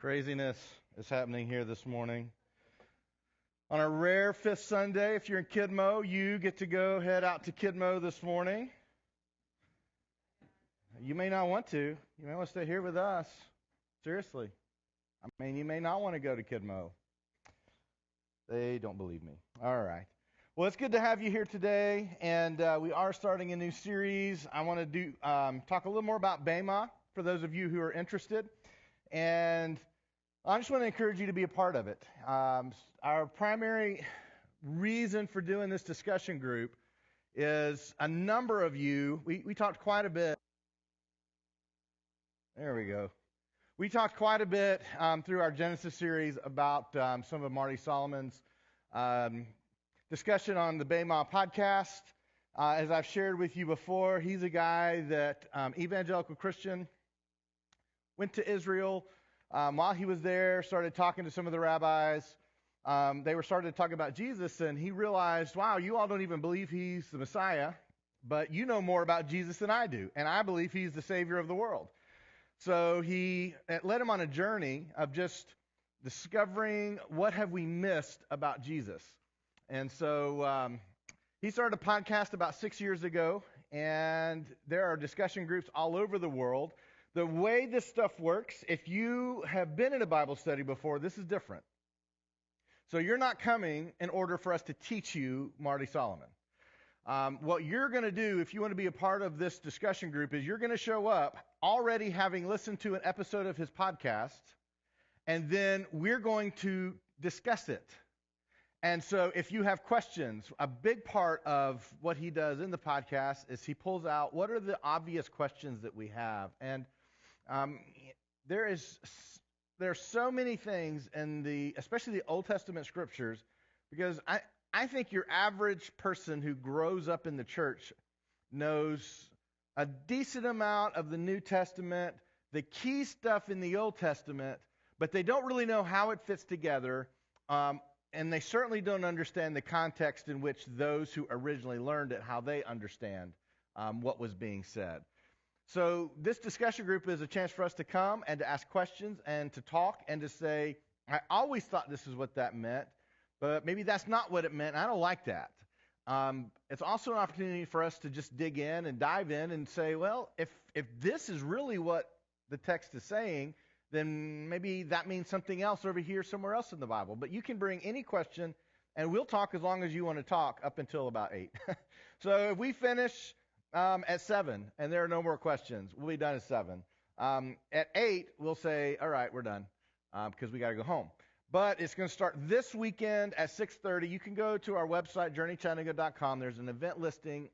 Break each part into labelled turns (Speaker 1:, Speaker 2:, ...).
Speaker 1: Craziness is happening here this morning. On a rare fifth Sunday, if you're in Kidmo, you get to go head out to Kidmo this morning. You may not want to. You may want to stay here with us. Seriously. You may not want to go to Kidmo. They don't believe me. All right. Well, it's good to have you here today, and we are starting a new series. I want to talk a little more about Bema for those of you who are interested, and I just want to encourage you to be a part of it. Our primary reason for doing this discussion group is a number of you, we talked quite a bit. There we go. We talked quite a bit through our Genesis series about some of Marty Solomon's discussion on the Bema podcast. As I've shared with you before, he's a guy that evangelical Christian, went to Israel. While he was there, started talking to some of the rabbis. They were starting to talk about Jesus, and he realized, wow, you all don't even believe he's the Messiah, but you know more about Jesus than I do, and I believe he's the Savior of the world. So it led him on a journey of just discovering what have we missed about Jesus. And so he started a podcast about 6 years ago, and there are discussion groups all over the world. The way this stuff works, if you have been in a Bible study before, this is different. So you're not coming in order for us to teach you Marty Solomon. What you're going to do, if you want to be a part of this discussion group, is you're going to show up already having listened to an episode of his podcast, and then we're going to discuss it. And so if you have questions, a big part of what he does in the podcast is he pulls out what are the obvious questions that we have. And there's so many things in especially the Old Testament scriptures, because I think your average person who grows up in the church knows a decent amount of the New Testament, the key stuff in the Old Testament, but they don't really know how it fits together, and they certainly don't understand the context in which those who originally learned it, how they understand what was being said. So this discussion group is a chance for us to come and to ask questions and to talk and to say, I always thought this is what that meant, but maybe that's not what it meant, and I don't like that. It's also an opportunity for us to just dig in and dive in and say, well, if this is really what the text is saying, then maybe that means something else over here somewhere else in the Bible. But you can bring any question, and we'll talk as long as you want to talk up until about 8. So if we finish at 7 and there are no more questions, we'll be done at 7. At 8, we'll say, all right, we're done because we got to go home. But it's going to start this weekend at 6:30. You can go to our website, journeychattanooga.com. There's an event listing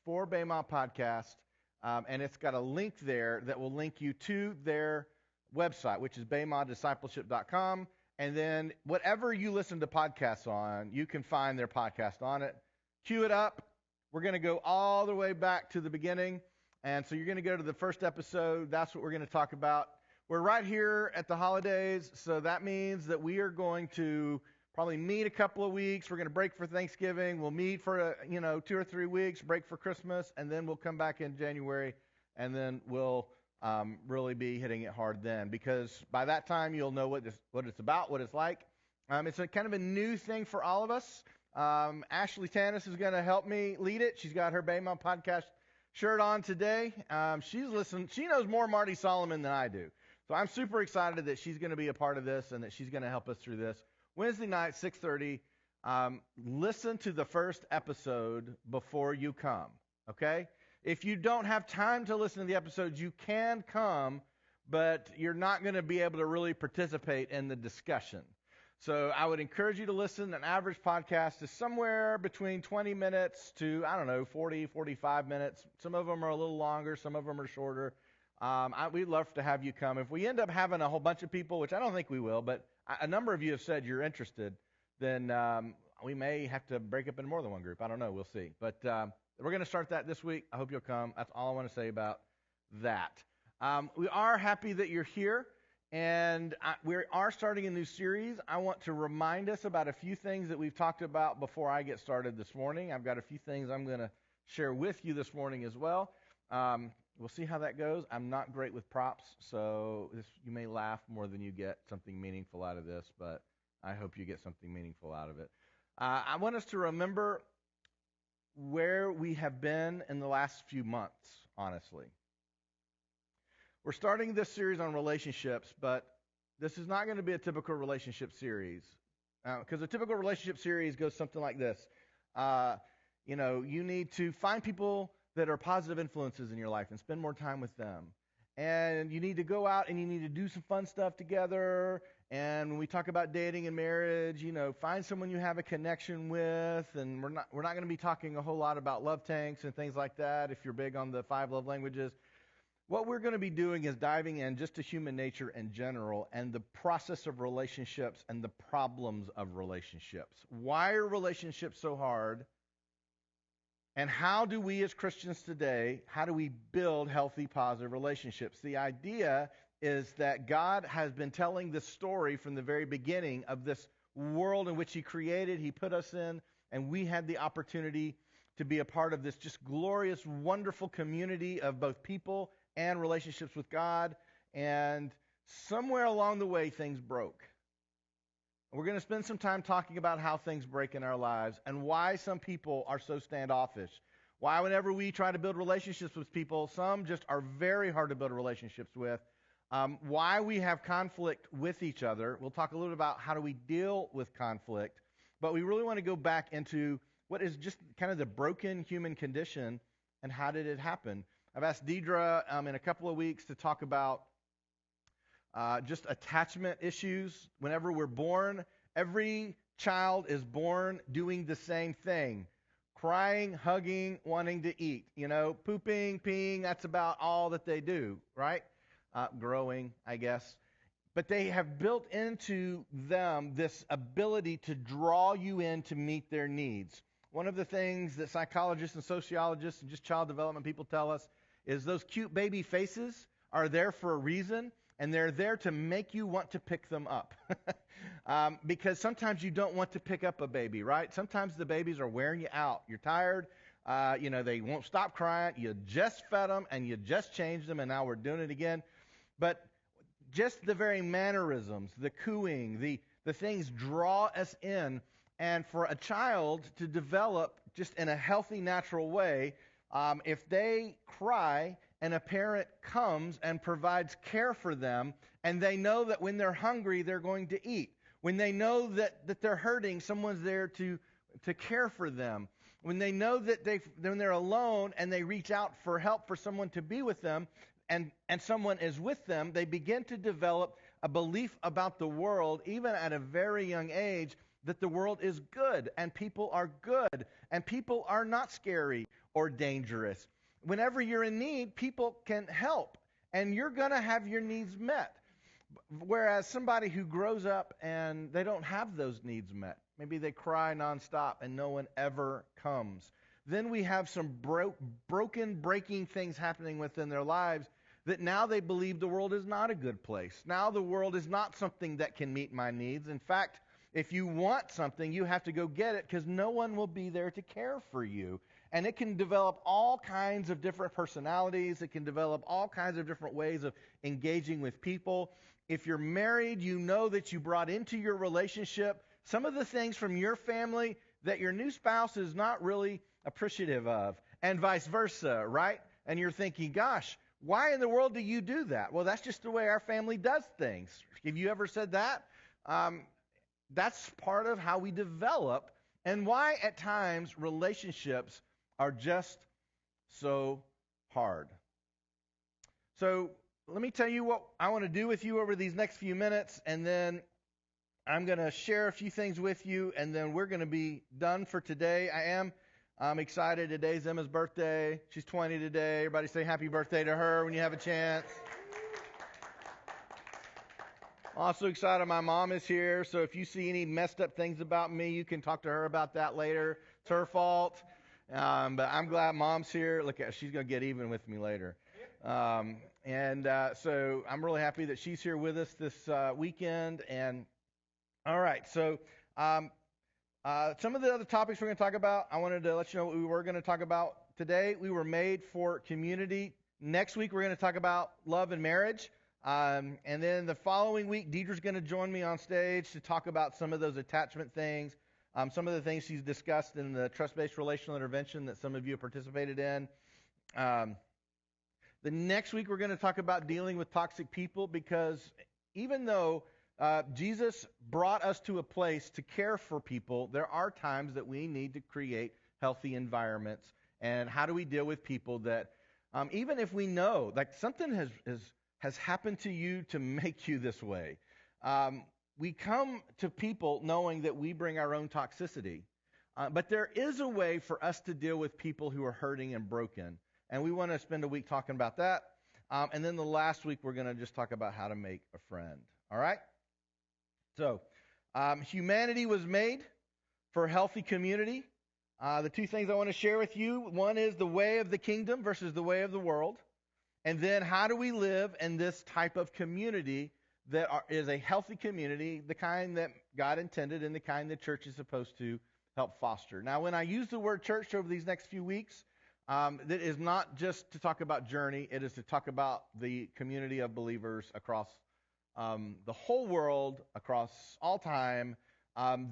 Speaker 1: for Bema Podcast, and it's got a link there that will link you to their website, which is bemadiscipleship.com. And then whatever you listen to podcasts on, you can find their podcast on it. Cue it up. We're going to go all the way back to the beginning. And so you're going to go to the first episode. That's what we're going to talk about. We're right here at the holidays, so that means that we are going to probably meet a couple of weeks. We're going to break for Thanksgiving. We'll meet for 2 or 3 weeks, break for Christmas, and then we'll come back in January, and then we'll really be hitting it hard then, because by that time you'll know what it's about, what it's like. It's a kind of a new thing for all of us. Ashley Tannis is going to help me lead it. She's got her Bema podcast shirt on today. She's listened. She knows more Marty Solomon than I do. So I'm super excited that she's going to be a part of this and that she's going to help us through this. Wednesday night, 6:30. Listen to the first episode before you come, okay? If you don't have time to listen to the episodes, you can come, but you're not going to be able to really participate in the discussion. So I would encourage you to listen. An average podcast is somewhere between 20 minutes to, 40, 45 minutes. Some of them are a little longer. Some of them are shorter. We'd love to have you come. If we end up having a whole bunch of people, which I don't think we will, but a number of you have said you're interested, then we may have to break up into more than one group. I don't know. We'll see. But we're going to start that this week. I hope you'll come. That's all I want to say about that. We are happy that you're here, and we are starting a new series. I want to remind us about a few things that we've talked about before I get started this morning. I've got a few things I'm going to share with you this morning as well. We'll see how that goes. I'm not great with props, so you may laugh more than you get something meaningful out of this, but I hope you get something meaningful out of it. I want us to remember where we have been in the last few months, honestly. We're starting this series on relationships, but this is not going to be a typical relationship series. Because a typical relationship series goes something like this. You need to find people that are positive influences in your life and spend more time with them. And you need to go out and you need to do some fun stuff together. And when we talk about dating and marriage, find someone you have a connection with. And we're not going to be talking a whole lot about love tanks and things like that if you're big on the 5 love languages. What we're going to be doing is diving in just to human nature in general and the process of relationships and the problems of relationships. Why are relationships so hard? And how do we as Christians today, how do we build healthy, positive relationships? The idea is that God has been telling this story from the very beginning of this world in which He created, He put us in, and we had the opportunity to be a part of this just glorious, wonderful community of both people and relationships with God. And somewhere along the way, things broke. We're going to spend some time talking about how things break in our lives and why some people are so standoffish. Why whenever we try to build relationships with people, some just are very hard to build relationships with. Why we have conflict with each other. We'll talk a little bit about how do we deal with conflict. But we really want to go back into what is just kind of the broken human condition and how did it happen. I've asked Deidre in a couple of weeks to talk about just attachment issues. Whenever we're born, every child is born doing the same thing. Crying, hugging, wanting to eat. Pooping, peeing, that's about all that they do, right? Growing, I guess. But they have built into them this ability to draw you in to meet their needs. One of the things that psychologists and sociologists and just child development people tell us is those cute baby faces are there for a reason. And they're there to make you want to pick them up. Because sometimes you don't want to pick up a baby, right? Sometimes the babies are wearing you out. You're tired. They won't stop crying. You just fed them and you just changed them and now we're doing it again. But just the very mannerisms, the cooing, the things draw us in. And for a child to develop just in a healthy, natural way, if they cry and a parent comes and provides care for them, and they know that when they're hungry, they're going to eat. When they know that they're hurting, someone's there to care for them. When they know that when they're alone and they reach out for help for someone to be with them, and someone is with them, they begin to develop a belief about the world, even at a very young age, that the world is good, and people are good, and people are not scary or dangerous. Whenever you're in need, people can help, and you're going to have your needs met. Whereas somebody who grows up and they don't have those needs met, maybe they cry nonstop and no one ever comes. Then we have some breaking things happening within their lives that now they believe the world is not a good place. Now the world is not something that can meet my needs. In fact, if you want something, you have to go get it because no one will be there to care for you. And it can develop all kinds of different personalities. It can develop all kinds of different ways of engaging with people. If you're married, you know that you brought into your relationship some of the things from your family that your new spouse is not really appreciative of, and vice versa, right? And you're thinking, gosh, why in the world do you do that? Well, that's just the way our family does things. Have you ever said that? That's part of how we develop and why at times relationships are just so hard. So let me tell you what I want to do with you over these next few minutes, and then I'm going to share a few things with you, and then we're going to be done for today. I'm excited. Today's Emma's birthday. She's 20 today. Everybody say happy birthday to her when you have a chance. Also excited my mom is here, so if you see any messed up things about me, you can talk to her about that later. It's her fault. But I'm glad Mom's here. Look, she's going to get even with me later. So I'm really happy that she's here with us this weekend. And all right, so some of the other topics we're going to talk about, I wanted to let you know what we were going to talk about today. We were made for community Next week, we're going to talk about love and marriage. And then the following week, Deidre's going to join me on stage to talk about some of those attachment things, some of the things she's discussed in the trust-based relational intervention that some of you have participated in. The next week, we're going to talk about dealing with toxic people, because even though Jesus brought us to a place to care for people, there are times that we need to create healthy environments. And how do we deal with people that, even if we know, like something has happened to you to make you this way, we come to people knowing that we bring our own toxicity. But there is a way for us to deal with people who are hurting and broken. And we want to spend a week talking about that. And then the last week, we're going to just talk about how to make a friend. All right? So, humanity was made for a healthy community. The two things I want to share with you, one is the way of the kingdom versus the way of the world. And then how do we live in this type of community that is a healthy community, the kind that God intended and the kind the church is supposed to help foster. Now, when I use the word church over these next few weeks, that is not just to talk about Journey. It is to talk about the community of believers across the whole world, across all time,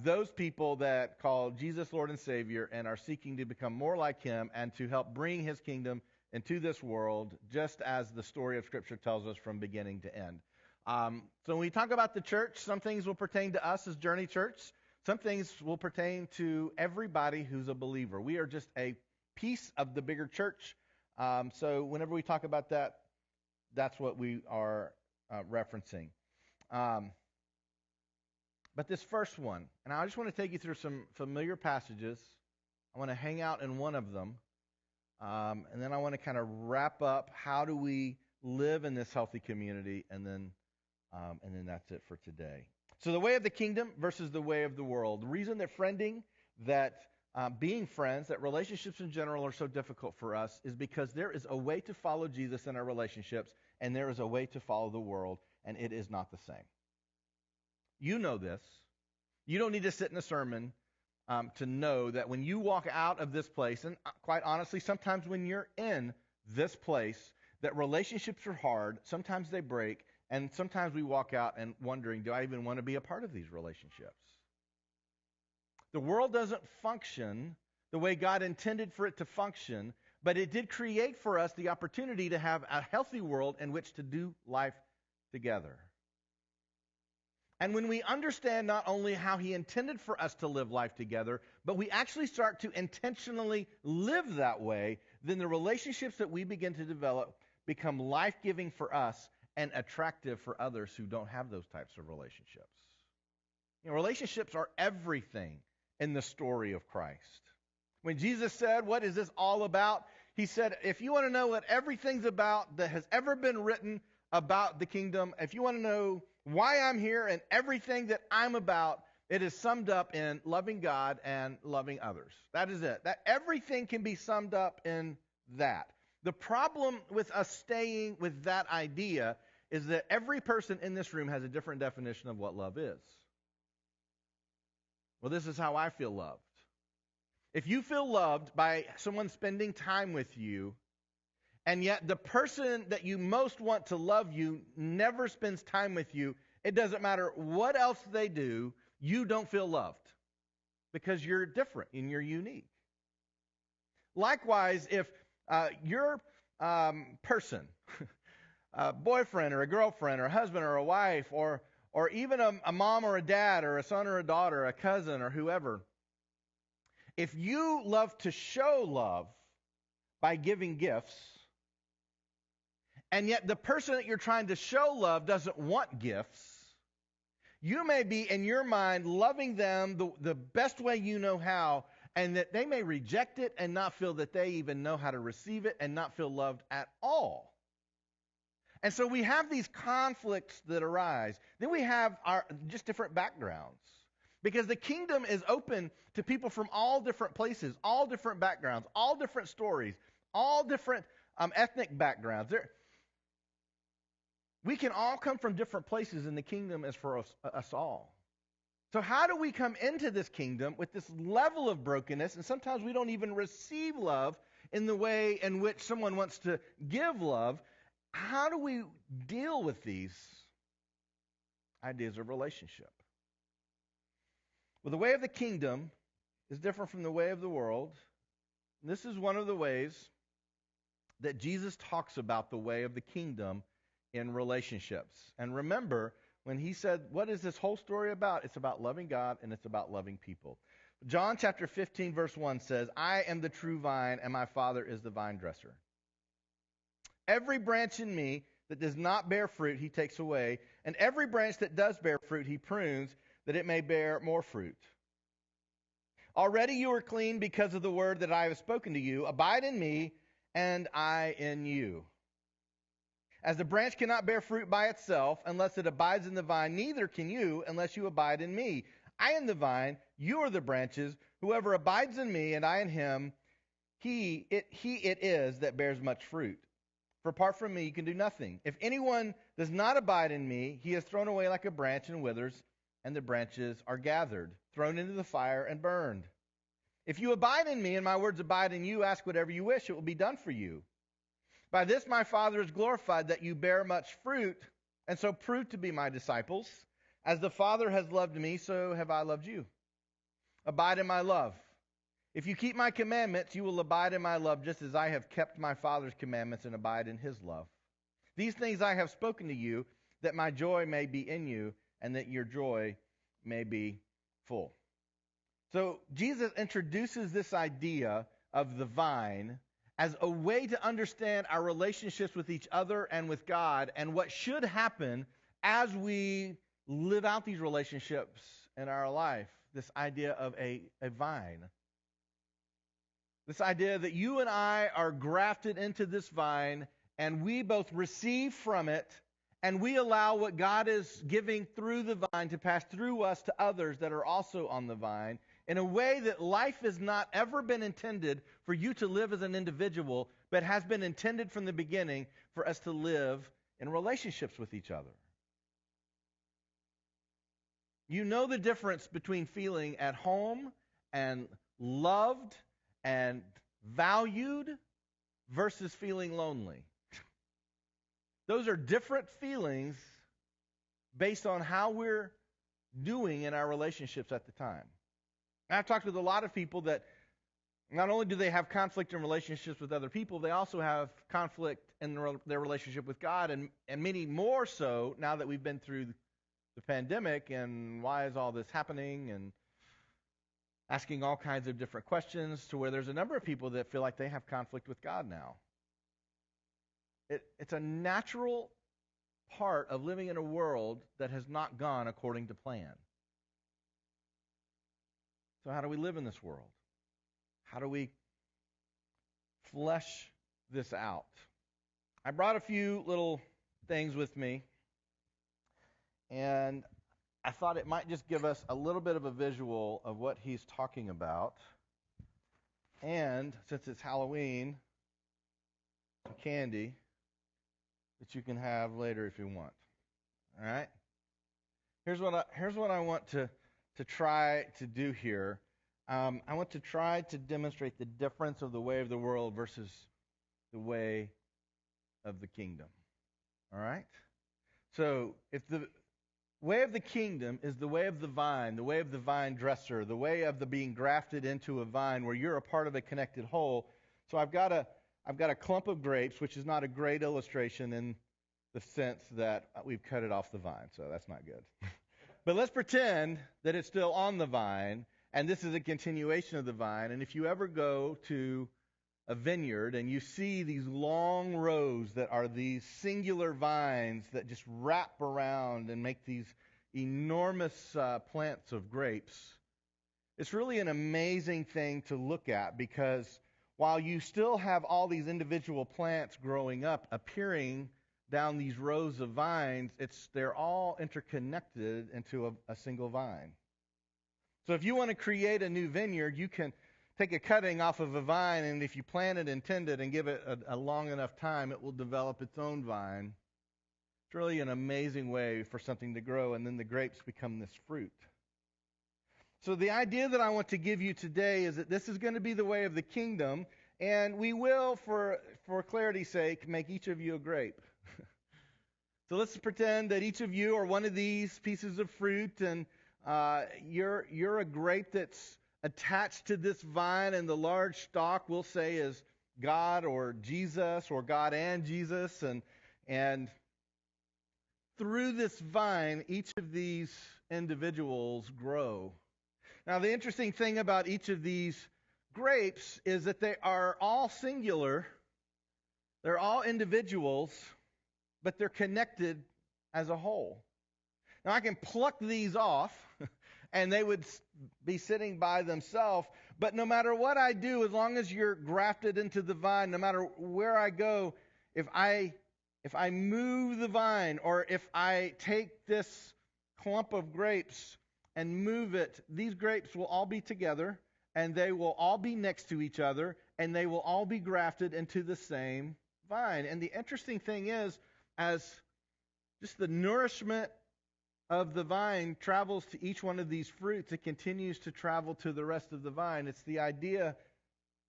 Speaker 1: those people that call Jesus Lord and Savior and are seeking to become more like Him and to help bring His kingdom into this world, just as the story of Scripture tells us from beginning to end. So when we talk about the church, some things will pertain to us as Journey Church. Some things will pertain to everybody who's a believer. We are just a piece of the bigger church. So whenever we talk about that, that's what we are referencing. But this first one, and I just want to take you through some familiar passages. I want to hang out in one of them. And then I want to kind of wrap up how do we live in this healthy community, and then that's it for today. So the way of the kingdom versus the way of the world. The reason that friending, that being friends, that relationships in general are so difficult for us is because there is a way to follow Jesus in our relationships, and there is a way to follow the world, and it is not the same. You know this. You don't need to sit in a sermon to know that when you walk out of this place, and quite honestly, sometimes when you're in this place, that relationships are hard, sometimes they break, and sometimes we walk out and wondering, do I even want to be a part of these relationships? The world doesn't function the way God intended for it to function, but it did create for us the opportunity to have a healthy world in which to do life together. And when we understand not only how He intended for us to live life together, but we actually start to intentionally live that way, then the relationships that we begin to develop become life-giving for us and attractive for others who don't have those types of relationships. You know, relationships are everything in the story of Christ. When Jesus said, "What is this all about?" He said, if you want to know what everything's about that has ever been written about the kingdom, if you want to know why I'm here and everything that I'm about, it is summed up in loving God and loving others. That is it. That everything can be summed up in that. The problem with us staying with that idea is that every person in this room has a different definition of what love is. Well, this is how I feel loved. If you feel loved by someone spending time with you, and yet the person that you most want to love you never spends time with you, it doesn't matter what else they do, you don't feel loved because you're different and you're unique. Likewise, if your person, a boyfriend or a girlfriend or a husband or a wife or even a mom or a dad or a son or a daughter, a cousin or whoever, if you love to show love by giving gifts, and yet the person that you're trying to show love doesn't want gifts, you may be, in your mind, loving them the best way you know how, and that they may reject it and not feel that they even know how to receive it and not feel loved at all. And so we have these conflicts that arise. Then we have our just different backgrounds. Because the kingdom is open to people from all different places, all different backgrounds, all different stories, all different ethnic backgrounds. We can all come from different places, and the kingdom is for us all. So how do we come into this kingdom with this level of brokenness, and sometimes we don't even receive love, in the way in which someone wants to give love, how do we deal with these ideas of relationship? Well, the way of the kingdom is different from the way of the world. This is one of the ways that Jesus talks about the way of the kingdom in relationships. And remember, when he said, what is this whole story about? It's about loving God and it's about loving people. John chapter 15, verse 1 says, I am the true vine and my Father is the vine dresser. Every branch in me that does not bear fruit, he takes away. And every branch that does bear fruit, he prunes, that it may bear more fruit. Already you are clean because of the word that I have spoken to you. Abide in me, and I in you. As the branch cannot bear fruit by itself unless it abides in the vine, neither can you unless you abide in me. I am the vine, you are the branches. Whoever abides in me and I in him, he it is that bears much fruit. For apart from me you can do nothing. If anyone does not abide in me, he is thrown away like a branch and withers, and the branches are gathered, thrown into the fire, and burned. If you abide in me and my words abide in you, ask whatever you wish, it will be done for you. By this my Father is glorified, that you bear much fruit, and so prove to be my disciples. As the Father has loved me, so have I loved you. Abide in my love. If you keep my commandments, you will abide in my love, just as I have kept my Father's commandments and abide in his love. These things I have spoken to you, that my joy may be in you, and that your joy may be full. So Jesus introduces this idea of the vine as a way to understand our relationships with each other and with God, and what should happen as we live out these relationships in our life. This idea of a vine. This idea that you and I are grafted into this vine, and we both receive from it, and we allow what God is giving through the vine to pass through us to others that are also on the vine, in a way that life has not ever been intended for you to live as an individual, but has been intended from the beginning for us to live in relationships with each other. You know the difference between feeling at home and loved and valued versus feeling lonely. Those are different feelings based on how we're doing in our relationships at the time. And I've talked with a lot of people that not only do they have conflict in relationships with other people, they also have conflict in their relationship with God, and many more so now that we've been through the pandemic, and why is all this happening, and asking all kinds of different questions, to where there's a number of people that feel like they have conflict with God now. It's a natural part of living in a world that has not gone according to plan. So how do we live in this world? How do we flesh this out? I brought a few little things with me, and I thought it might just give us a little bit of a visual of what he's talking about. And since it's Halloween, some candy that you can have later if you want. All right? Here's what I want to try to do here. I want to try to demonstrate the difference of the way of the world versus the way of the kingdom. All right? So, if the way of the kingdom is the way of the vine dresser, the way of the being grafted into a vine where you're a part of a connected whole. So I've got a clump of grapes, which is not a great illustration in the sense that we've cut it off the vine, so that's not good. But let's pretend that it's still on the vine, and this is a continuation of the vine. And if you ever go to a vineyard and you see these long rows that are these singular vines that just wrap around and make these enormous plants of grapes, it's really an amazing thing to look at, because while you still have all these individual plants growing up, appearing down these rows of vines, they're all interconnected into a single vine. So if you want to create a new vineyard, you can take a cutting off of a vine, and if you plant it and tend it and give it a long enough time, it will develop its own vine. It's really an amazing way for something to grow, and then the grapes become this fruit. So the idea that I want to give you today is that this is going to be the way of the kingdom, And we will, for clarity's sake, make each of you a grape. So let's pretend that each of you are one of these pieces of fruit, and you're a grape that's attached to this vine, and the large stalk, we'll say, is God or Jesus or God and Jesus, and through this vine, each of these individuals grow. Now, the interesting thing about each of these grapes is that they are all singular, they're all individuals, but they're connected as a whole. Now, I can pluck these off, and they would be sitting by themselves, but no matter what I do, as long as you're grafted into the vine, no matter where I go, if I move the vine, or if I take this clump of grapes and move it, these grapes will all be together, and they will all be next to each other, and they will all be grafted into the same vine. And the interesting thing is, as just the nourishment of the vine travels to each one of these fruits, it continues to travel to the rest of the vine. It's the idea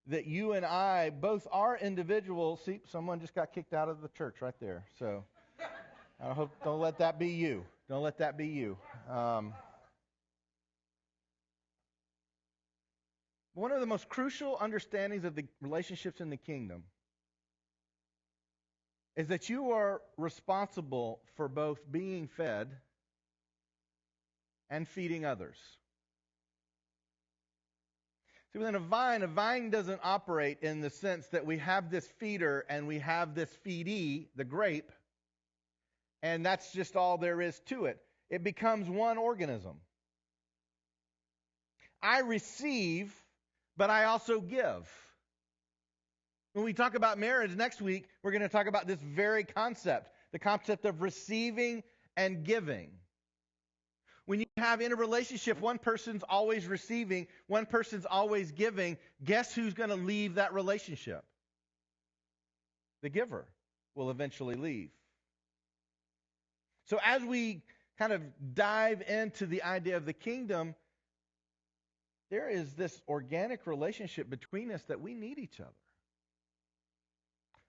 Speaker 1: that you and I both are individuals. See, someone just got kicked out of the church right there. So I hope, don't let that be you. Don't let that be you. One of the most crucial understandings of the relationships in the kingdom is that you are responsible for both being fed and feeding others. See, within a vine doesn't operate in the sense that we have this feeder and we have this feedee, the grape, and that's just all there is to it. It becomes one organism. I receive, but I also give. When we talk about marriage next week, we're going to talk about this very concept, the concept of receiving and giving. When you have in a relationship, one person's always receiving, one person's always giving, guess who's going to leave that relationship? The giver will eventually leave. So as we kind of dive into the idea of the kingdom, there is this organic relationship between us that we need each other.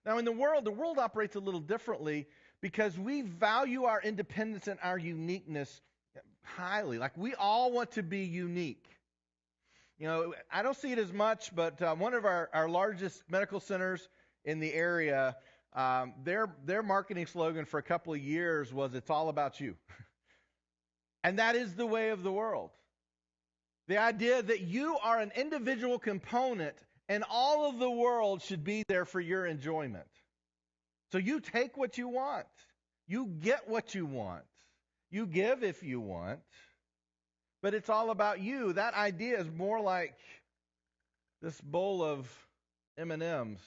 Speaker 1: Now, in the world operates a little differently because we value our independence and our uniqueness highly. Like, we all want to be unique. You know, I don't see it as much, but one of our largest medical centers in the area, their marketing slogan for a couple of years was, "It's all about you." And that is the way of the world. The idea that you are an individual component and all of the world should be there for your enjoyment. So you take what you want. You get what you want. You give if you want. But it's all about you. That idea is more like this bowl of M&Ms.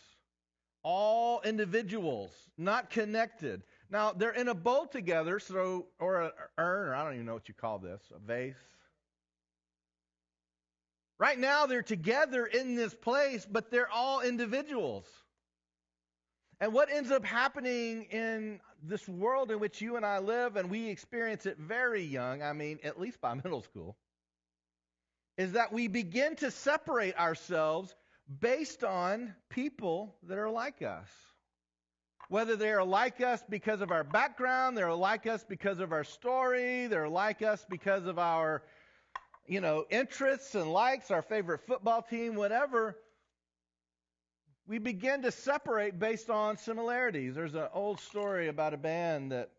Speaker 1: All individuals, not connected. Now, they're in a bowl together, or an urn, or I don't even know what you call this, a vase. Right now, they're together in this place, but they're all individuals. And what ends up happening in this world in which you and I live, and we experience it very young, I mean, at least by middle school, is that we begin to separate ourselves based on people that are like us. Whether they are like us because of our background, they're like us because of our story, they're like us because of our interests and likes, our favorite football team, whatever, we begin to separate based on similarities. There's an old story about a band that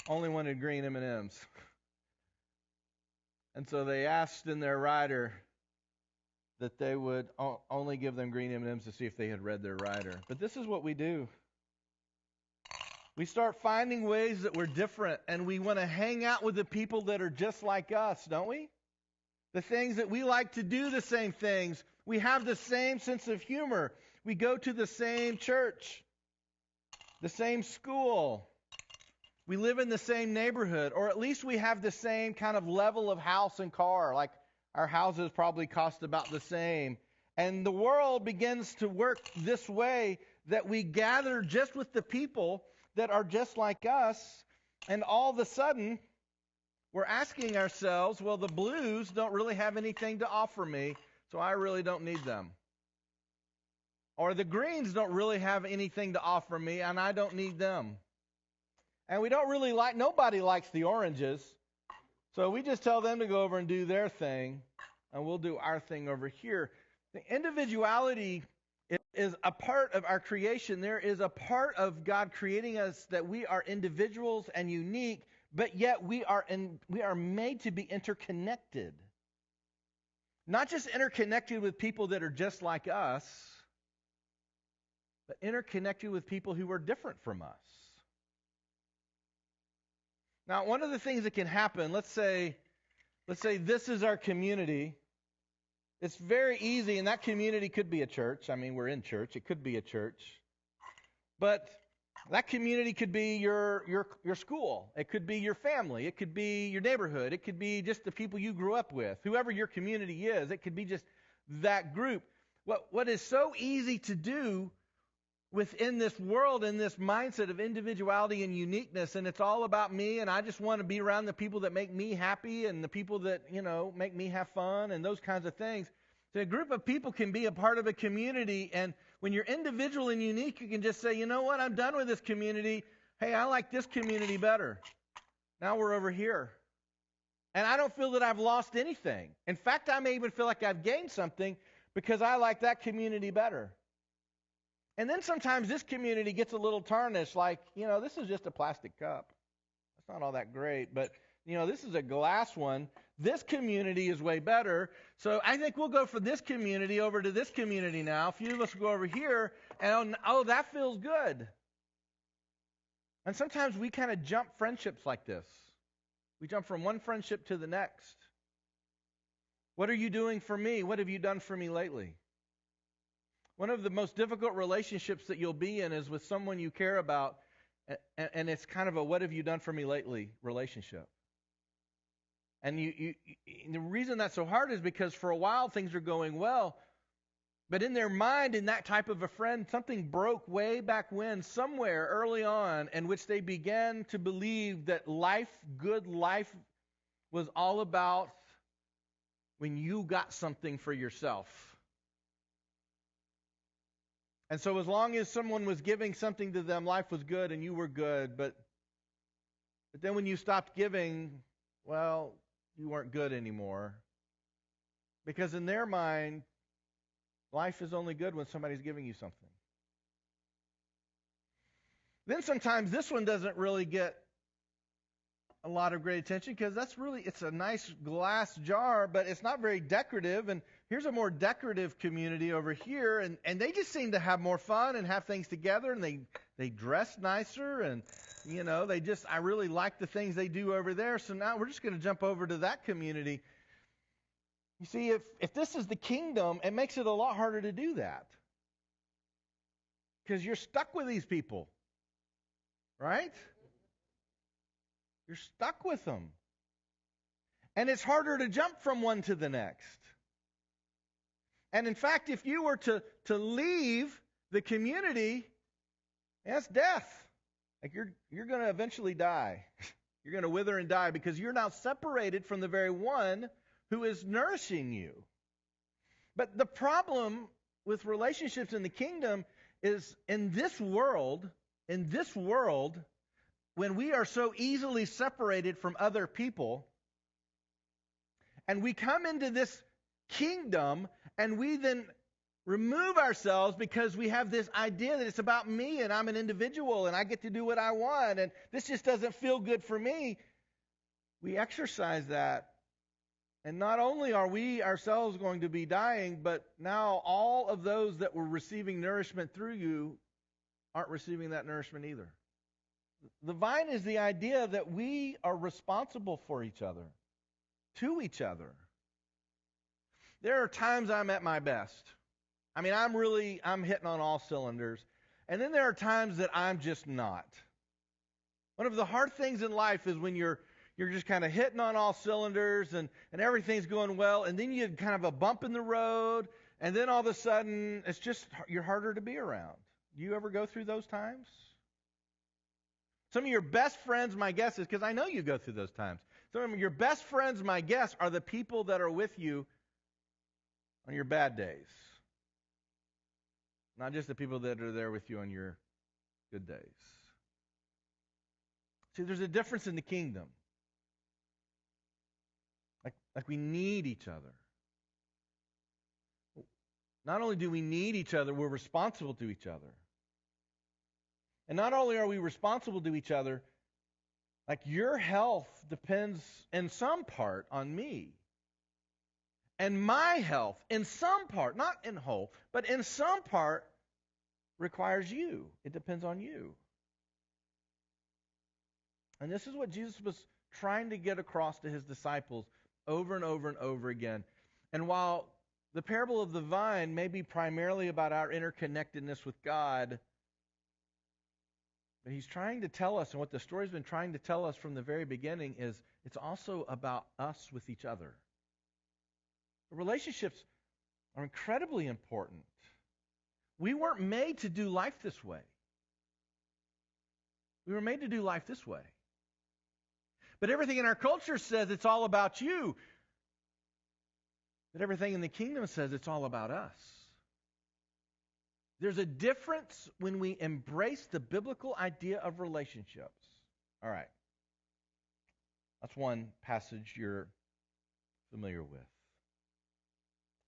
Speaker 1: only wanted green M&Ms. And so they asked in their rider that they would only give them green M&Ms to see if they had read their rider. But this is what we do. We start finding ways that we're different, and we want to hang out with the people that are just like us, don't we? The things that we like to do, the same things. We have the same sense of humor. We go to the same church, the same school. We live in the same neighborhood, or at least we have the same kind of level of house and car. Like, our houses probably cost about the same. And the world begins to work this way, that we gather just with the people that are just like us, and all of a sudden, we're asking ourselves, well, the blues don't really have anything to offer me, so I really don't need them. Or the greens don't really have anything to offer me, and I don't need them. And we don't really nobody likes the oranges. So we just tell them to go over and do their thing, and we'll do our thing over here. The individuality is a part of our creation. There is a part of God creating us that we are individuals and unique, but yet we are made to be interconnected. Not just interconnected with people that are just like us, but interconnected with people who are different from us. Now, one of the things that can happen, let's say this is our community. It's very easy, and that community could be a church. I mean, we're in church. It could be a church. But that community could be your school. It could be your family. It could be your neighborhood. It could be just the people you grew up with. Whoever your community is, it could be just that group. What is so easy to do within this world, in this mindset of individuality and uniqueness, and it's all about me, and I just want to be around the people that make me happy and the people that, make me have fun and those kinds of things. So a group of people can be a part of a community, and when you're individual and unique, you can just say, you know what, I'm done with this community. Hey, I like this community better. Now we're over here. And I don't feel that I've lost anything. In fact, I may even feel like I've gained something because I like that community better. And then sometimes this community gets a little tarnished, like, this is just a plastic cup. It's not all that great, but, this is a glass one. This community is way better, so I think we'll go from this community over to this community now. A few of us will go over here, and, that feels good. And sometimes we kind of jump friendships like this. We jump from one friendship to the next. What are you doing for me? What have you done for me lately? One of the most difficult relationships that you'll be in is with someone you care about, and it's kind of a what have you done for me lately relationship. And the reason that's so hard is because for a while things are going well, but in their mind, in that type of a friend, something broke way back when, somewhere early on, in which they began to believe that good life, was all about when you got something for yourself. And so as long as someone was giving something to them, life was good and you were good. But then when you stopped giving, well, you weren't good anymore. Because in their mind, life is only good when somebody's giving you something. Then sometimes this one doesn't really get a lot of great attention because it's a nice glass jar, but it's not very decorative. And here's a more decorative community over here, and they just seem to have more fun and have things together, and they dress nicer, and I really like the things they do over there. So now we're just going to jump over to that community. You see, if this is the kingdom, it makes it a lot harder to do that because you're stuck with these people, right? You're stuck with them. And it's harder to jump from one to the next. And in fact, if you were to leave the community, that's death. Like you're going to eventually die. You're going to wither and die because you're now separated from the very one who is nourishing you. But the problem with relationships in the kingdom is in this world, when we are so easily separated from other people, and we come into this kingdom, and we then remove ourselves because we have this idea that it's about me, and I'm an individual, and I get to do what I want, and this just doesn't feel good for me. We exercise that, and not only are we ourselves going to be dying, but now all of those that were receiving nourishment through you aren't receiving that nourishment either. The vine is the idea that we are responsible for each other, to each other. There are times I'm at my best. I mean, I'm hitting on all cylinders. And then there are times that I'm just not. One of the hard things in life is when you're just kind of hitting on all cylinders and everything's going well, and then you have kind of a bump in the road, and then all of a sudden you're harder to be around. Do you ever go through those times? Some of your best friends, my guess is, because I know you go through those times, some of your best friends, my guess, are the people that are with you on your bad days. not just the people that are there with you on your good days. See, there's a difference in the kingdom. Like we need each other. Not only do we need each other, we're responsible to each other. And not only are we responsible to each other, like your health depends in some part on me. And my health, in some part, not in whole, but in some part, requires you. It depends on you. And this is what Jesus was trying to get across to his disciples over and over and over again. And while the parable of the vine may be primarily about our interconnectedness with God, but he's trying to tell us, and what the story's been trying to tell us from the very beginning, is it's also about us with each other. The relationships are incredibly important. We weren't made to do life this way. We were made to do life this way. But everything in our culture says it's all about you. But everything in the kingdom says it's all about us. There's a difference when we embrace the biblical idea of relationships. All right. That's one passage you're familiar with.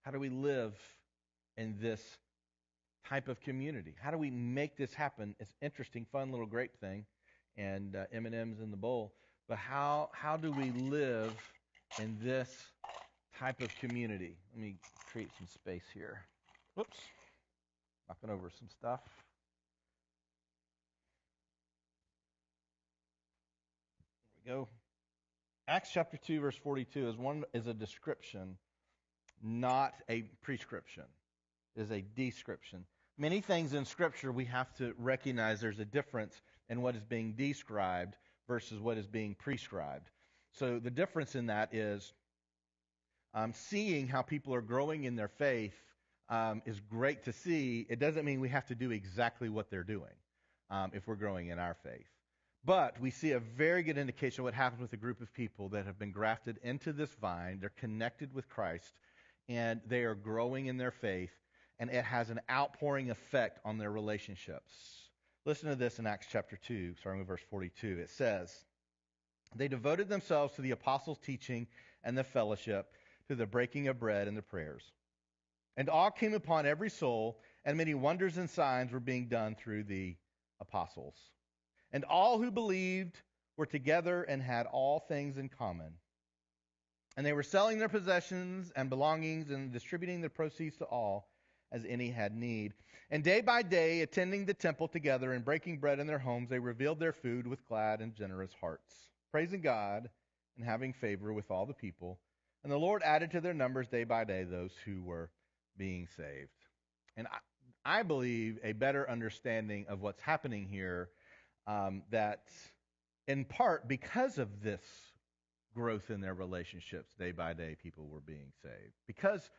Speaker 1: How do we live in this type of community? How do we make this happen? It's interesting, fun little grape thing, and M&M's in the bowl. But how do we live in this type of community? Let me create some space here. Whoops. Knocking over some stuff. There we go. Acts chapter 2, verse 42 is a description, not a prescription. It is a description. Many things in Scripture we have to recognize there's a difference in what is being described versus what is being prescribed. So the difference in that is seeing how people are growing in their faith is great to see. It doesn't mean we have to do exactly what they're doing if we're growing in our faith. But we see a very good indication of what happens with a group of people that have been grafted into this vine. They're connected with Christ, and they are growing in their faith, and it has an outpouring effect on their relationships. Listen to this in Acts chapter 2, starting with verse 42. It says, "They devoted themselves to the apostles' teaching and the fellowship, to the breaking of bread and the prayers. And awe came upon every soul, and many wonders and signs were being done through the apostles. And all who believed were together and had all things in common. And they were selling their possessions and belongings and distributing the proceeds to all as any had need. And day by day, attending the temple together and breaking bread in their homes, they revealed their food with glad and generous hearts, praising God and having favor with all the people. And the Lord added to their numbers day by day those who were being saved." And I believe a better understanding of what's happening here, that in part because of this growth in their relationships, day by day people were being saved. Because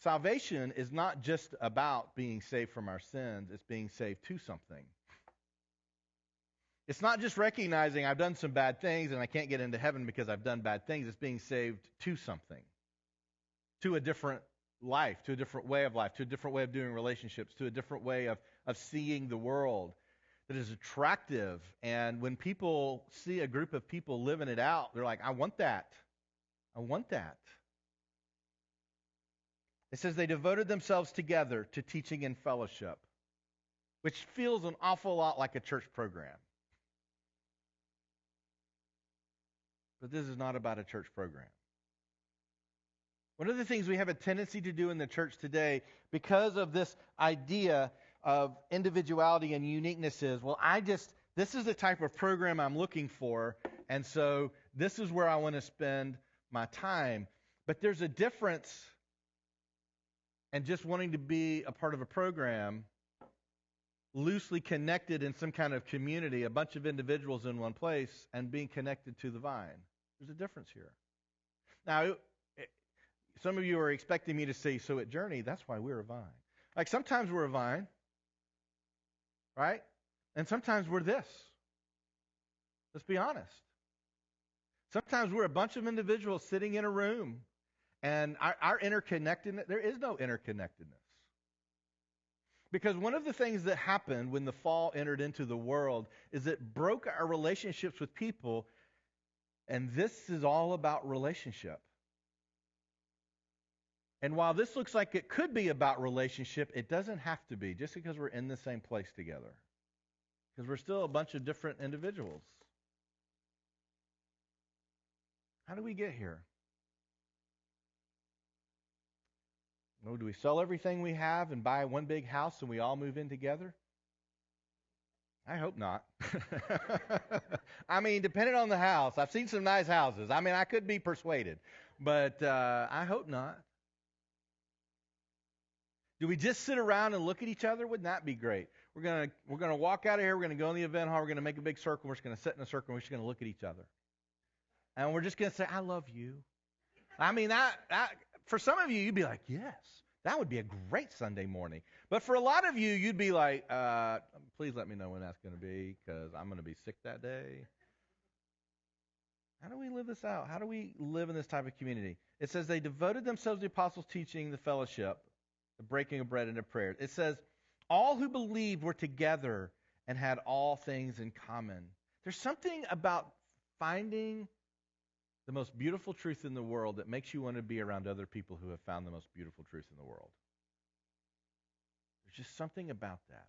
Speaker 1: salvation is not just about being saved from our sins, it's being saved to something. It's not just recognizing I've done some bad things and I can't get into heaven because I've done bad things. It's being saved to something, to a different life, to a different way of life, to a different way of doing relationships, to a different way of seeing the world that is attractive. And when people see a group of people living it out, they're like, I want that. I want that. It says they devoted themselves together to teaching and fellowship, which feels an awful lot like a church program. But this is not about a church program. One of the things we have a tendency to do in the church today, because of this idea of individuality and uniqueness, is, well, this is the type of program I'm looking for, and so this is where I want to spend my time. But there's a difference in just wanting to be a part of a program, loosely connected in some kind of community, a bunch of individuals in one place, and being connected to the vine. There's a difference here. Now, some of you are expecting me to say, so at Journey, that's why we're a vine. Like sometimes we're a vine, right? And sometimes we're this. Let's be honest. Sometimes we're a bunch of individuals sitting in a room, and our interconnectedness, there is no interconnectedness. Because one of the things that happened when the fall entered into the world is it broke our relationships with people, and this is all about relationship. And while this looks like it could be about relationship, it doesn't have to be, just because we're in the same place together. Because we're still a bunch of different individuals. How do we get here? Oh, do we sell everything we have and buy one big house and we all move in together? I hope not. I mean, depending on the house. I've seen some nice houses. I mean, I could be persuaded. But I hope not. Do we just sit around and look at each other? Wouldn't that be great? We're gonna walk out of here. We're gonna go in the event hall. We're gonna make a big circle. We're just gonna sit in a circle. And we're just gonna look at each other, and we're just gonna say, "I love you." I mean, that for some of you, you'd be like, "Yes, that would be a great Sunday morning." But for a lot of you, you'd be like, "Please let me know when that's gonna be, because I'm gonna be sick that day." How do we live this out? How do we live in this type of community? It says they devoted themselves to the apostles' teaching, the fellowship, the breaking of bread, and the prayers. It says all who believed were together and had all things in common. There's something about finding the most beautiful truth in the world that makes you want to be around other people who have found the most beautiful truth in the world. There's just something about that.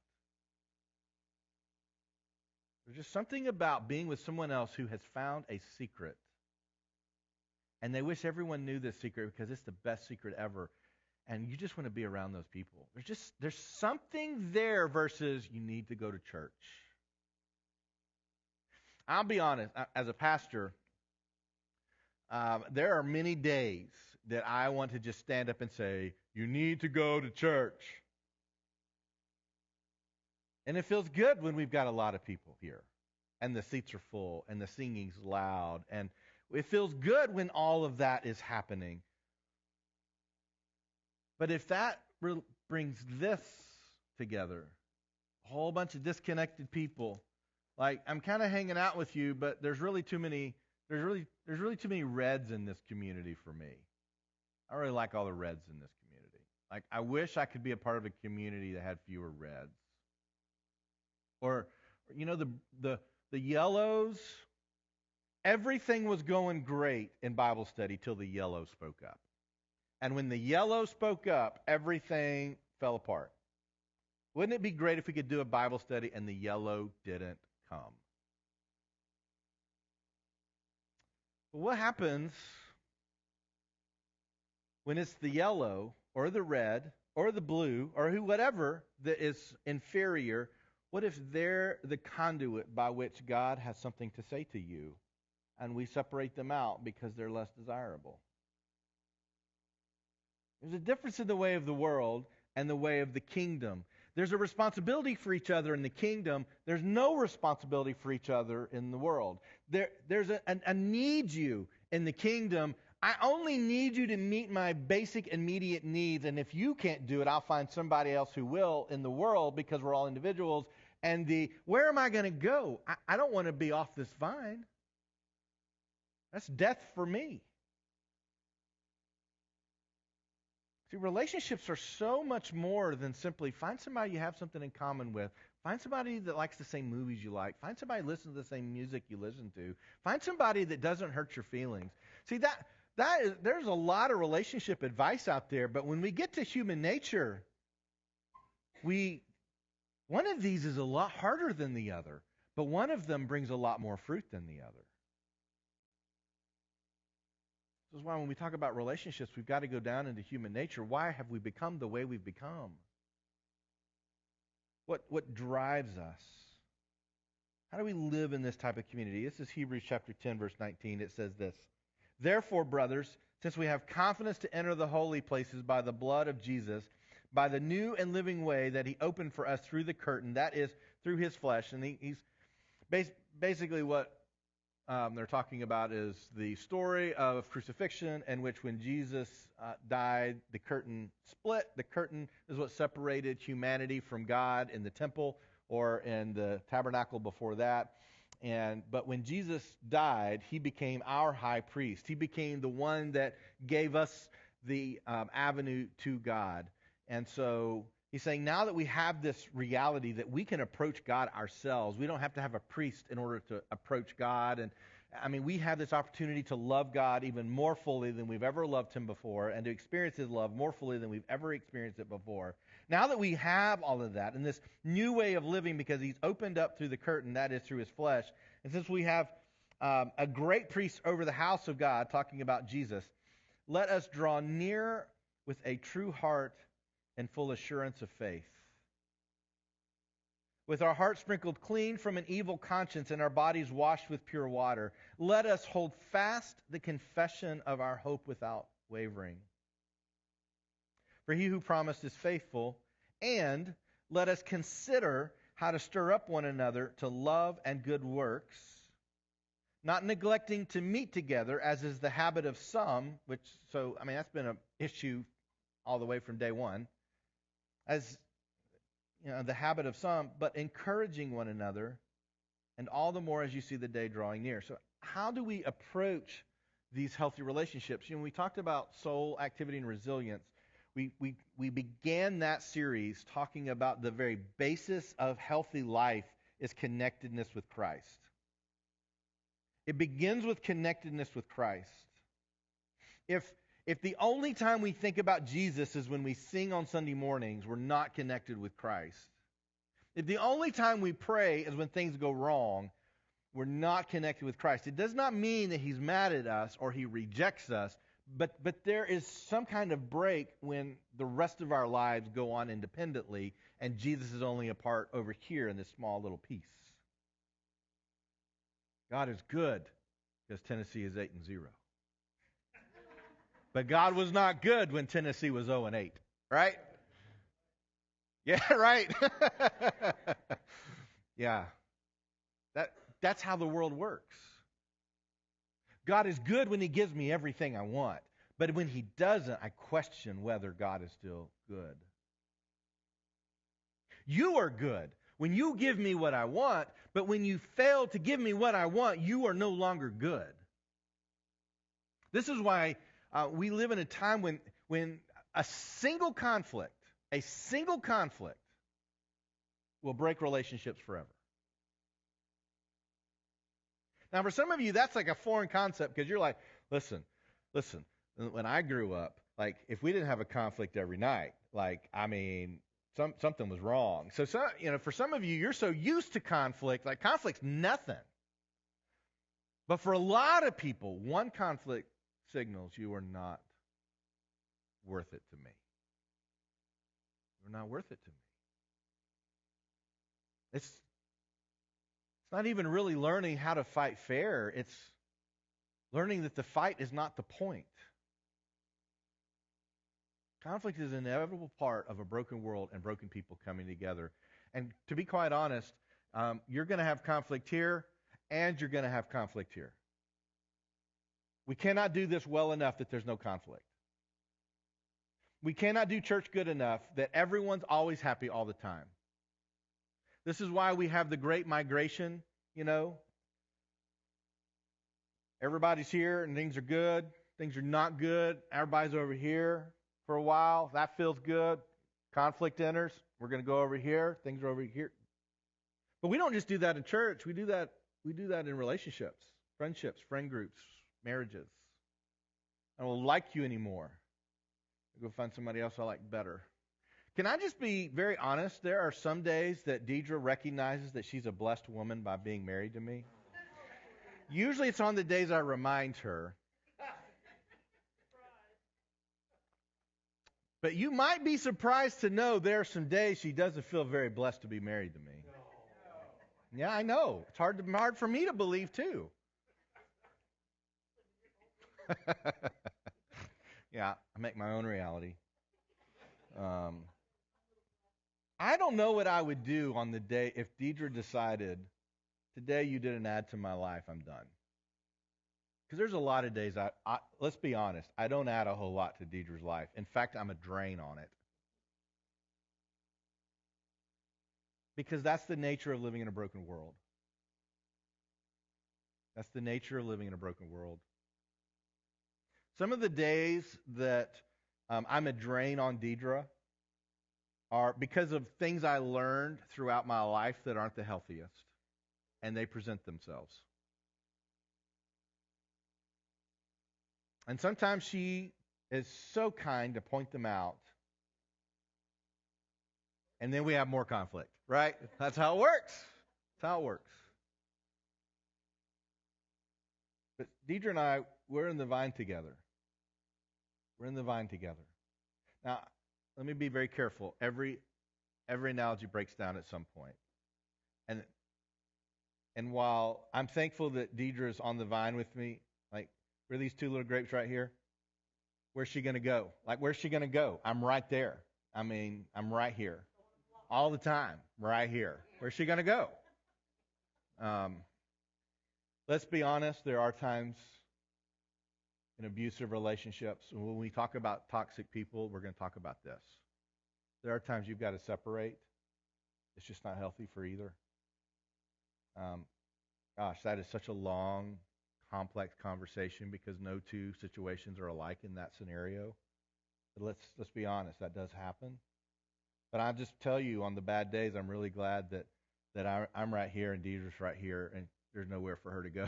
Speaker 1: There's just something about being with someone else who has found a secret. And they wish everyone knew this secret because it's the best secret ever. And you just want to be around those people. There's something there versus you need to go to church. I'll be honest, as a pastor, there are many days that I want to just stand up and say, you need to go to church. And it feels good when we've got a lot of people here. And the seats are full, and the singing's loud. And it feels good when all of that is happening. But if that brings this together, a whole bunch of disconnected people, like I'm kind of hanging out with you, but there's really too many reds in this community for me. I really like all the reds in this community. Like I wish I could be a part of a community that had fewer reds. Or the yellows, everything was going great in Bible study till the yellow spoke up. And when the yellow spoke up, everything fell apart. Wouldn't it be great if we could do a Bible study and the yellow didn't come? But what happens when it's the yellow or the red or the blue or whatever that is inferior? What if they're the conduit by which God has something to say to you and we separate them out because they're less desirable? There's a difference in the way of the world and the way of the kingdom. There's a responsibility for each other in the kingdom. There's no responsibility for each other in the world. There's a need you in the kingdom. I only need you to meet my basic immediate needs, and if you can't do it, I'll find somebody else who will in the world because we're all individuals. And where am I going to go? I don't want to be off this vine. That's death for me. See, relationships are so much more than simply find somebody you have something in common with. Find somebody that likes the same movies you like. Find somebody who listens to the same music you listen to. Find somebody that doesn't hurt your feelings. See, there's a lot of relationship advice out there, but when we get to human nature, one of these is a lot harder than the other, but one of them brings a lot more fruit than the other. This is why when we talk about relationships, we've got to go down into human nature. Why have we become the way we've become? What drives us? How do we live in this type of community? This is Hebrews chapter 10, verse 19. It says this: Therefore, brothers, since we have confidence to enter the holy places by the blood of Jesus, by the new and living way that he opened for us through the curtain, that is, through his flesh. And he's basically what they're talking about is the story of crucifixion, in which when Jesus died, the curtain split. The curtain is what separated humanity from God in the temple or in the tabernacle before that. But when Jesus died, he became our high priest. He became the one that gave us the avenue to God. And so He's saying now that we have this reality that we can approach God ourselves, we don't have to have a priest in order to approach God. And I mean, we have this opportunity to love God even more fully than we've ever loved Him before, and to experience His love more fully than we've ever experienced it before. Now that we have all of that and this new way of living because He's opened up through the curtain, that is through His flesh, and since we have a great priest over the house of God, talking about Jesus, let us draw near with a true heart and full assurance of faith, with our hearts sprinkled clean from an evil conscience and our bodies washed with pure water. Let us hold fast the confession of our hope without wavering. For He who promised is faithful, and let us consider how to stir up one another to love and good works, not neglecting to meet together, as is the habit of some, that's been an issue all the way from day one, as the habit of some, but encouraging one another, and all the more as you see the day drawing near. So how do we approach these healthy relationships? We talked about soul activity and resilience. We began that series talking about the very basis of healthy life is connectedness with Christ. It begins with connectedness with Christ. If the only time we think about Jesus is when we sing on Sunday mornings, we're not connected with Christ. If the only time we pray is when things go wrong, we're not connected with Christ. It does not mean that He's mad at us or He rejects us, but there is some kind of break when the rest of our lives go on independently and Jesus is only a part over here in this small little piece. God is good because Tennessee is 8-0. But God was not good when Tennessee was 0-8, right? Yeah, right. Yeah. That's how the world works. God is good when He gives me everything I want. But when He doesn't, I question whether God is still good. You are good when you give me what I want, but when you fail to give me what I want, you are no longer good. This is why we live in a time when a single conflict will break relationships forever. Now, for some of you, that's like a foreign concept because you're like, listen, when I grew up, like, if we didn't have a conflict every night, something was wrong. So, for some of you, you're so used to conflict, like conflict's nothing. But for a lot of people, one conflict signals you are not worth it to me. You're not worth it to me. It's not even really learning how to fight fair. It's learning that the fight is not the point. Conflict is an inevitable part of a broken world and broken people coming together. And to be quite honest, you're going to have conflict here and you're going to have conflict here. We cannot do this well enough that there's no conflict. We cannot do church good enough that everyone's always happy all the time. This is why we have the great migration, Everybody's here and things are good. Things are not good. Everybody's over here for a while. That feels good. Conflict enters. We're going to go over here. Things are over here. But we don't just do that in church. We do that in relationships, friendships, friend groups, marriages. I don't like you anymore. I'll go find somebody else I like better. Can I just be very honest? There are some days that Deidre recognizes that she's a blessed woman by being married to me. Usually it's on the days I remind her. But you might be surprised to know there are some days she doesn't feel very blessed to be married to me. Yeah, I know. It's hard for me to believe, too. Yeah, I make my own reality. I don't know what I would do on the day if Deidre decided, today you didn't add to my life, I'm done. Because there's a lot of days, let's be honest, I don't add a whole lot to Deidre's life. In fact, I'm a drain on it. Because that's the nature of living in a broken world. That's the nature of living in a broken world. Some of the days that I'm a drain on Deidre are because of things I learned throughout my life that aren't the healthiest, and they present themselves. And sometimes she is so kind to point them out, and then we have more conflict, right? That's how it works. That's how it works. But Deidre and I, we're in the vine together. We're in the vine together. Now, let me be very careful. Every analogy breaks down at some point. And while I'm thankful that Deidre is on the vine with me, like, we're these two little grapes right here. Where's she going to go? Like, where's she going to go? I'm right there. I mean, I'm right here. All the time. Right here. Where's she going to go? Let's be honest. There are times in abusive relationships, when we talk about toxic people, we're going to talk about this. There are times you've got to separate. It's just not healthy for either. Gosh, that is such a long, complex conversation because no two situations are alike in that scenario. But let's be honest, that does happen. But I'll just tell you, on the bad days, I'm really glad that I'm right here and Deidre's right here, and there's nowhere for her to go.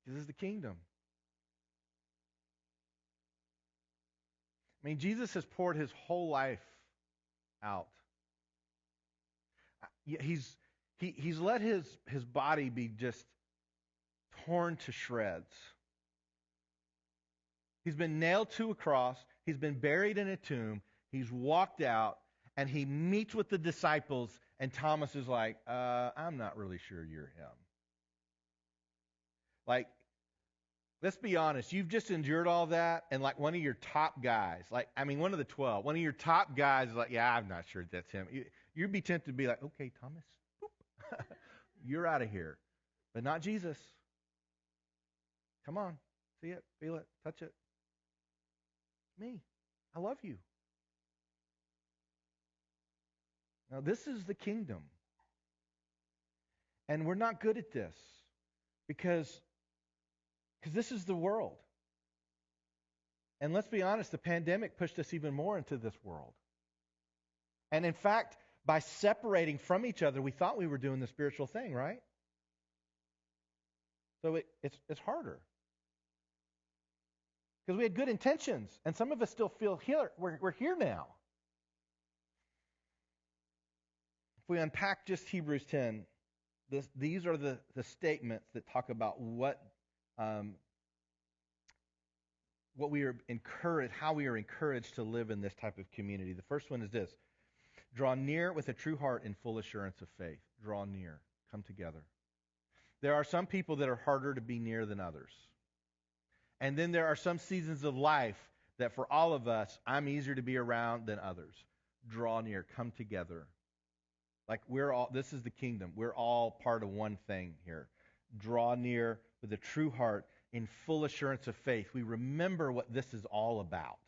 Speaker 1: This is the kingdom. I mean, Jesus has poured his whole life out. He's let his body be just torn to shreds. He's been nailed to a cross. He's been buried in a tomb. He's walked out, and he meets with the disciples, and Thomas is like, I'm not really sure you're him. Like, let's be honest. You've just endured all that, and like one of your top guys, one of the 12, one of your top guys is like, yeah, I'm not sure that's him. You'd be tempted to be like, okay, Thomas, you're out of here. But not Jesus. Come on. See it, feel it, touch it. Me. I love you. Now, this is the kingdom. And we're not good at this because this is the world. And let's be honest, the pandemic pushed us even more into this world. And in fact, by separating from each other, we thought we were doing the spiritual thing, right? So it's harder. Because we had good intentions, and some of us still feel here. We're here now. If we unpack just Hebrews 10, these are the statements that talk about what we are encouraged, how we are encouraged to live in this type of community. The first one is this: draw near with a true heart in full assurance of faith. Draw near. Come together. There are some people that are harder to be near than others. And then there are some seasons of life that for all of us, I'm easier to be around than others. Draw near. Come together. Like this is the kingdom. We're all part of one thing here. Draw near with a true heart in full assurance of faith. We remember what this is all about.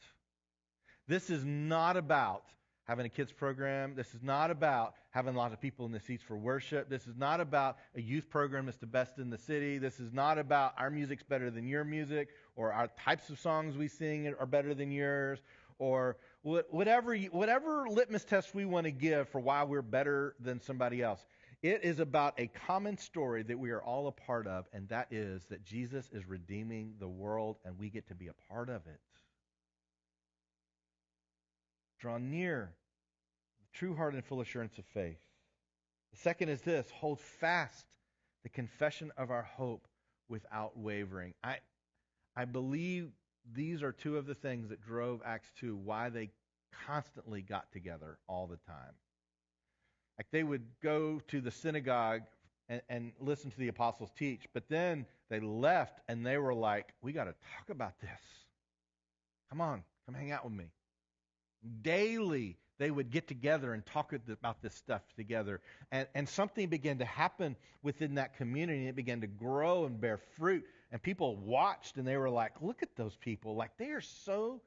Speaker 1: This is not about having a kids program. This is not about having lots of people in the seats for worship. This is not about a youth program that's the best in the city. This is not about our music's better than your music, or our types of songs we sing are better than yours, or whatever litmus test we want to give for why we're better than somebody else. It is about a common story that we are all a part of, and that is that Jesus is redeeming the world, and we get to be a part of it. Draw near, true heart and full assurance of faith. The second is this: hold fast the confession of our hope without wavering. I believe these are two of the things that drove Acts 2, why they constantly got together all the time. Like, they would go to the synagogue and listen to the apostles teach, but then they left and they were like, we got to talk about this. Come on, come hang out with me. Daily, they would get together and talk about this stuff together. And something began to happen within that community. It began to grow and bear fruit. And people watched and they were like, look at those people. Like, they are so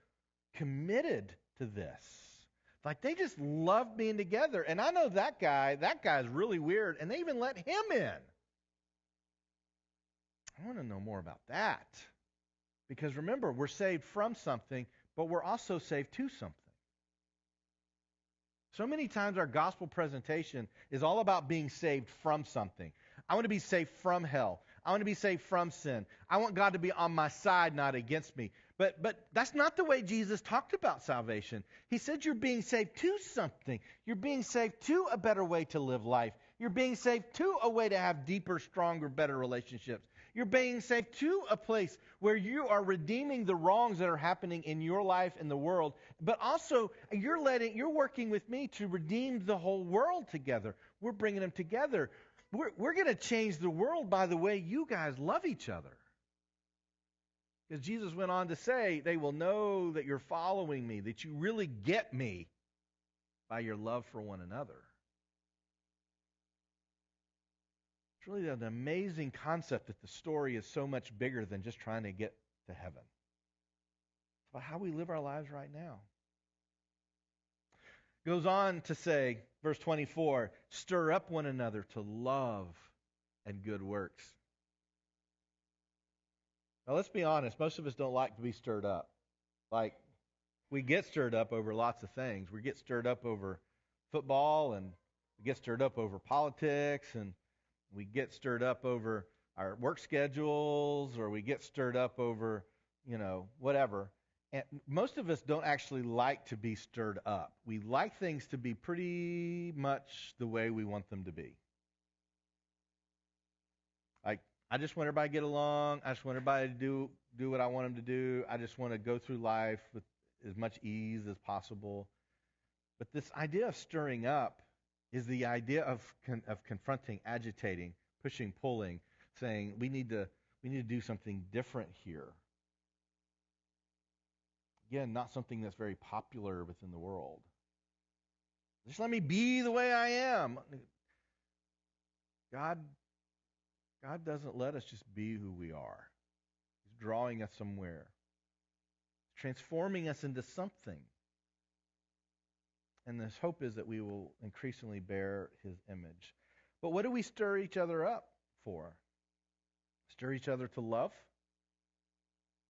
Speaker 1: committed to this. Like, they just love being together. And I know that guy's really weird. And they even let him in. I want to know more about that. Because remember, we're saved from something, but we're also saved to something. So many times our gospel presentation is all about being saved from something. I want to be saved from hell. I want to be saved from sin. I want God to be on my side, not against me. But that's not the way Jesus talked about salvation. He said you're being saved to something. You're being saved to a better way to live life. You're being saved to a way to have deeper, stronger, better relationships. You're being saved to a place where you are redeeming the wrongs that are happening in your life and the world, but also you're working with me to redeem the whole world together. We're bringing them together. We're going to change the world by the way you guys love each other. Because Jesus went on to say, they will know that you're following me, that you really get me by your love for one another. It's really an amazing concept that the story is so much bigger than just trying to get to heaven. It's about how we live our lives right now. Goes on to say, verse 24, stir up one another to love and good works. Now let's be honest, most of us don't like to be stirred up. Like, we get stirred up over lots of things. We get stirred up over football, and we get stirred up over politics, and we get stirred up over our work schedules, or we get stirred up over, whatever. And most of us don't actually like to be stirred up. We like things to be pretty much the way we want them to be. Like, I just want everybody to get along. I just want everybody to do what I want them to do. I just want to go through life with as much ease as possible. But this idea of stirring up is the idea of confronting, agitating, pushing, pulling, saying we need to do something different here. Again, not something that's very popular within the world. Just let me be the way I am. God doesn't let us just be who we are. He's drawing us somewhere, transforming us into something. And this hope is that we will increasingly bear His image. But what do we stir each other up for? Stir each other to love?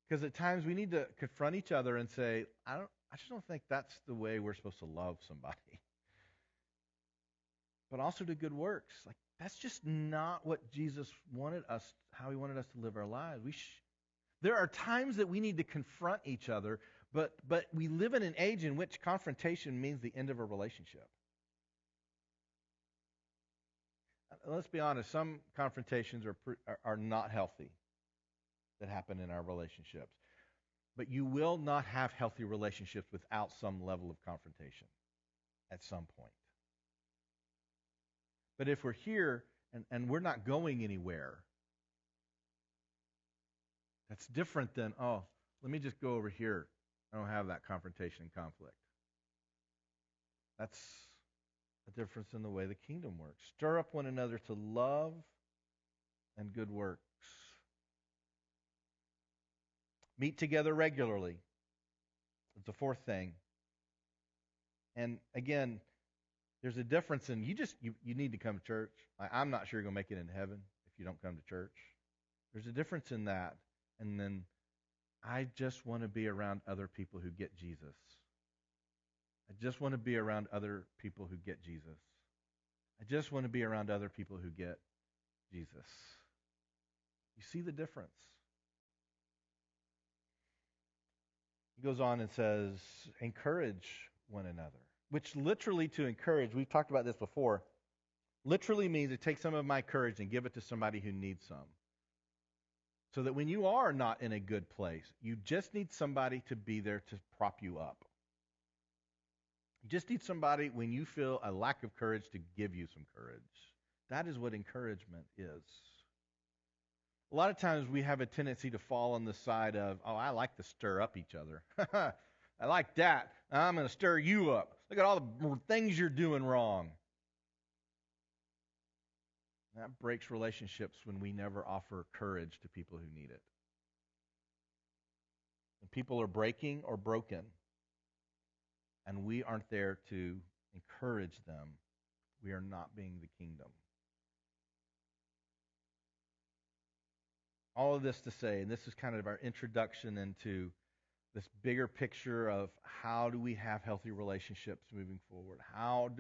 Speaker 1: Because at times we need to confront each other and say, I just don't think that's the way we're supposed to love somebody. But also to good works. Like, that's just not what Jesus wanted us, how He wanted us to live our lives. There are times that we need to confront each other, but we live in an age in which confrontation means the end of a relationship. Let's be honest, some confrontations are not healthy that happen in our relationships. But you will not have healthy relationships without some level of confrontation at some point. But if we're here and we're not going anywhere, that's different than, let me just go over here. I don't have that confrontation and conflict. That's a difference in the way the kingdom works. Stir up one another to love and good works. Meet together regularly. It's the fourth thing. And again, there's a difference in you need to come to church. I'm not sure you're going to make it into heaven if you don't come to church. There's a difference in that. And then I just want to be around other people who get Jesus. I just want to be around other people who get Jesus. I just want to be around other people who get Jesus. You see the difference? He goes on and says, encourage one another. Which literally, to encourage, we've talked about this before, literally means to take some of my courage and give it to somebody who needs some. So that when you are not in a good place, you just need somebody to be there to prop you up. You just need somebody when you feel a lack of courage to give you some courage. That is what encouragement is. A lot of times we have a tendency to fall on the side of, I like to stir up each other. I like that. I'm going to stir you up. Look at all the things you're doing wrong. That breaks relationships when we never offer courage to people who need it. When people are breaking or broken, and we aren't there to encourage them, we are not being the kingdom. All of this to say, and this is kind of our introduction into this bigger picture of how do we have healthy relationships moving forward? How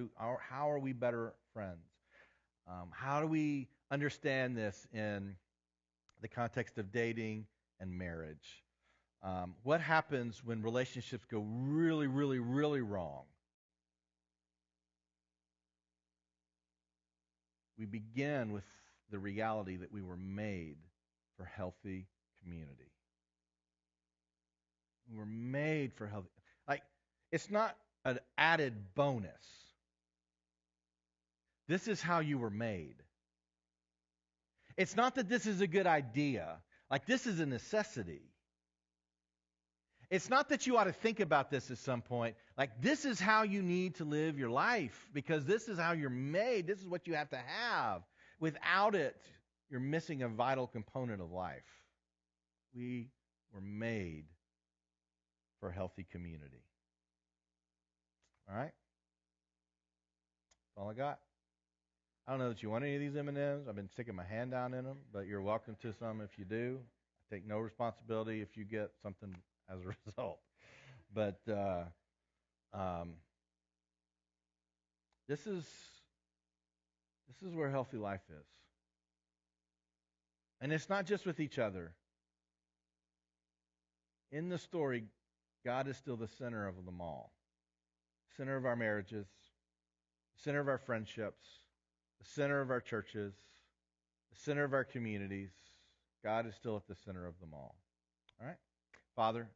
Speaker 1: are we better friends? How do we understand this in the context of dating and marriage? What happens when relationships go really, really, really wrong? We begin with the reality that we were made for healthy community. We were made for healthy. Like, it's not an added bonus. This is how you were made. It's not that this is a good idea. Like, this is a necessity. It's not that you ought to think about this at some point. Like, this is how you need to live your life because this is how you're made. This is what you have to have. Without it, you're missing a vital component of life. We were made for a healthy community. All right? That's all I got. I don't know that you want any of these M&Ms. I've been sticking my hand down in them, but you're welcome to some if you do. I take no responsibility if you get something as a result. But this is where healthy life is. And it's not just with each other. In the story, God is still the center of them all. Center of our marriages, center of our friendships, the center of our churches, the center of our communities. God is still at the center of them all. All right? Father,